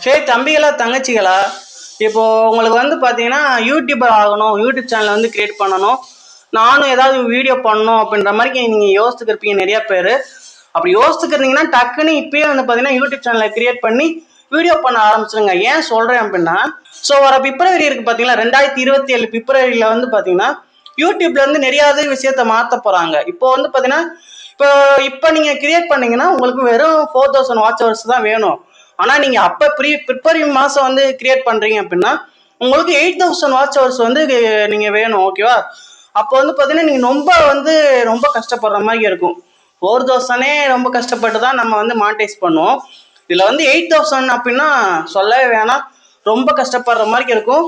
சரி தம்பிகளா தங்கச்சிகளா, இப்போ உங்களுக்கு வந்து பார்த்தீங்கன்னா யூடியூபர் ஆகணும், யூடியூப் சேனல் வந்து கிரியேட் பண்ணணும், நானும் ஏதாவது வீடியோ பண்ணணும் அப்படின்ற மாதிரி நீங்கள் யோசிச்சுருப்பீங்க நிறைய பேர். அப்படி யோசிச்சுக்கிறீங்கன்னா டக்குன்னு இப்பயே வந்து பார்த்தீங்கன்னா யூடியூப் சேனலை கிரியேட் பண்ணி வீடியோ பண்ண ஆரம்பிச்சிருங்க. ஏன் சொல்கிறேன் அப்படின்னா, ஸோ வர பிப்ரவரி இருக்குது பார்த்தீங்களா, 2027 பிப்ரவரியில் வந்து பார்த்தீங்கன்னா யூடியூப்ல இருந்து நிறையாவது விஷயத்த மாற்ற போகிறாங்க. இப்போ வந்து பார்த்தீங்கன்னா இப்போ இப்போ நீங்கள் கிரியேட் பண்ணீங்கன்னா உங்களுக்கு வெறும் 4000 வாட்ச் ஹவர்ஸ் தான் வேணும். ஆனால் நீங்கள் அப்போ பிப்ரவரி மாதம் வந்து கிரியேட் பண்ணுறீங்க அப்படின்னா உங்களுக்கு 8000 வாட்ச் ஹவர்ஸ் வந்து நீங்கள் வேணும். ஓகேவா? அப்போ வந்து பார்த்தீங்கன்னா நீங்கள் ரொம்ப கஷ்டப்படுற மாதிரி இருக்கும். 4000 ரொம்ப கஷ்டப்பட்டு தான் நம்ம வந்து மானிட்டைஸ் பண்ணுவோம். இதில் வந்து 8000 அப்படின்னா சொல்லவே வேணாம், ரொம்ப கஷ்டப்படுற மாதிரி இருக்கும்.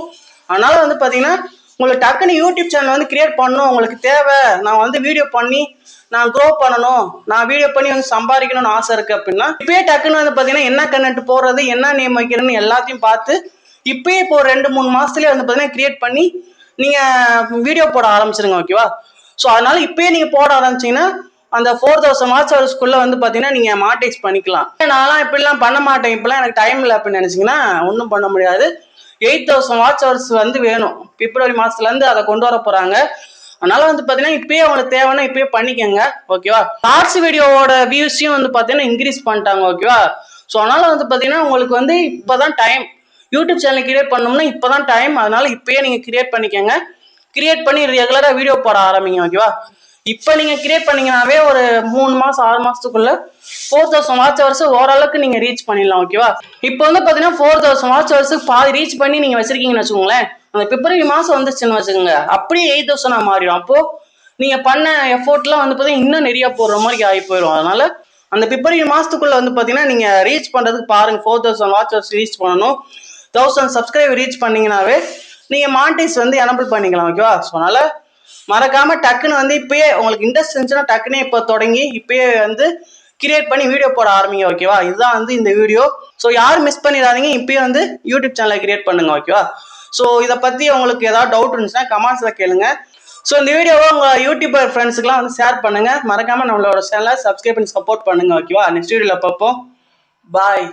அதனால வந்து பார்த்தீங்கன்னா உங்களுக்கு டக்குன்னு யூடியூப் சேனல் வந்து கிரியேட் பண்ணணும், உங்களுக்கு தேவை, நான் வந்து வீடியோ பண்ணி நான் க்ரோ பண்ணணும், நான் வீடியோ பண்ணி வந்து சம்பாதிக்கணும்னு ஆசை இருக்கு அப்படின்னா இப்பயே டக்குன்னு வந்து பார்த்தீங்கன்னா என்ன கண்டென்ட் போடுறது, என்ன நேம் வைக்கிறதுன்னு எல்லாத்தையும் பார்த்து இப்பயே இப்போ 2-3 மாசத்துலேயே வந்து பார்த்தீங்கன்னா கிரியேட் பண்ணி நீங்கள் வீடியோ போட ஆரம்பிச்சிருங்க. ஓகேவா? ஸோ அதனால இப்பயே நீங்கள் போட ஆரம்பிச்சிங்கன்னா அந்த 4000 வாட்ச் ஹவர்ஸ்க்குள்ள வந்து பார்த்தீங்கன்னா நீங்கள் மானிட்டைஸ் பண்ணிக்கலாம். நான்லாம் இப்படிலாம் பண்ண மாட்டேன், இப்பெல்லாம் எனக்கு டைம் இல்லை அப்படின்னு நினச்சிங்கன்னா ஒன்றும் பண்ண முடியாது. 8000 வாட்ச் ஹவர்ஸ் வந்து வேணும். பிப்ரவரி மாதத்துலேருந்து அதை கொண்டு வர போகிறாங்க. அதனால வந்து பார்த்தீங்கன்னா இப்பயே உங்களுக்கு தேவைன்னா இப்பயே பண்ணிக்கோங்க. ஓகேவா? ஷார்ட்ஸ் வீடியோவோட வியூஸையும் வந்து பார்த்தீங்கன்னா இன்க்ரீஸ் பண்ணிட்டாங்க. ஓகேவா? ஸோ அதனால வந்து பார்த்தீங்கன்னா உங்களுக்கு வந்து இப்போதான் டைம், யூடியூப் சேனல் கிரியேட் பண்ணோம்னா இப்போதான் டைம். அதனால இப்பயே நீங்கள் கிரியேட் பண்ணிக்கோங்க. கிரியேட் பண்ணி ரெகுலராக வீடியோ போட ஆரம்பிங்க. ஓகேவா? இப்போ நீங்கள் கிரியேட் பண்ணீங்கன்னாவே ஒரு 3 மாதம் 6 மாதத்துக்குள்ள 4000 வாட்ச் ஹவர்ஸ் ஓரளவுக்கு நீங்கள் ரீச் பண்ணிடலாம். ஓகேவா? இப்போ வந்து பார்த்தீங்கன்னா 4000 வாட்ச் ஹவர்ஸுக்கு பாதி ரீச் பண்ணி நீங்கள் வச்சிருக்கீங்கன்னு வச்சுக்கோங்களேன். அந்த பிப்ரவரி மாதம் வந்துச்சுன்னு வச்சுக்கோங்க, அப்படியே 8000 மாறிடும். அப்போது நீங்கள் பண்ண எஃபோர்ட்லாம் வந்து பார்த்தீங்கன்னா இன்னும் நிறைய போடுற மாதிரி ஆகி போயிடும். அதனால அந்த பிப்ரவரி மாதத்துக்குள்ள வந்து பார்த்தீங்கன்னா நீங்கள் ரீச் பண்ணுறதுக்கு பாருங்கள். 4000 வாட்ச் ஹவர்ஸ் ரீச் பண்ணணும். 1000 சப்ஸ்கிரைபர் ரீச் பண்ணீங்கன்னாவே நீங்கள் மானிட்டைஸ் வந்து எனபிள் பண்ணிக்கலாம். ஓகேவா? ஸோ அதனால மறக்காம டக்குன்னு வந்து இப்பயே உங்களுக்கு இன்ட்ரெஸ்ட் இருந்துச்சுன்னா டக்குன்னு இப்போ தொடங்கி இப்பயே வந்து கிரியேட் பண்ணி வீடியோ போட ஆரம்பிங்க. ஓகேவா? இதுதான் வந்து இந்த வீடியோ. ஸோ யாரும் மிஸ் பண்ணிடாதீங்க, இப்பயே வந்து யூடியூப் சேனலை கிரியேட் பண்ணுங்க. ஓகேவா? ஸோ இதை பற்றி உங்களுக்கு ஏதாவது டவுட் இருந்துச்சுன்னா கமெண்ட்ஸில் கேளுங்க. ஸோ இந்த வீடியோவை உங்கள் யூடியூபர் ஃப்ரெண்ட்ஸுக்குலாம் வந்து ஷேர் பண்ணுங்க. மறக்காம நம்மளோட சேனலை சப்ஸ்கிரைப் பண்ணி சப்போர்ட் பண்ணுங்க. ஓகேவா? நெக்ஸ்ட் வீடியோவில் பார்ப்போம். பாய்.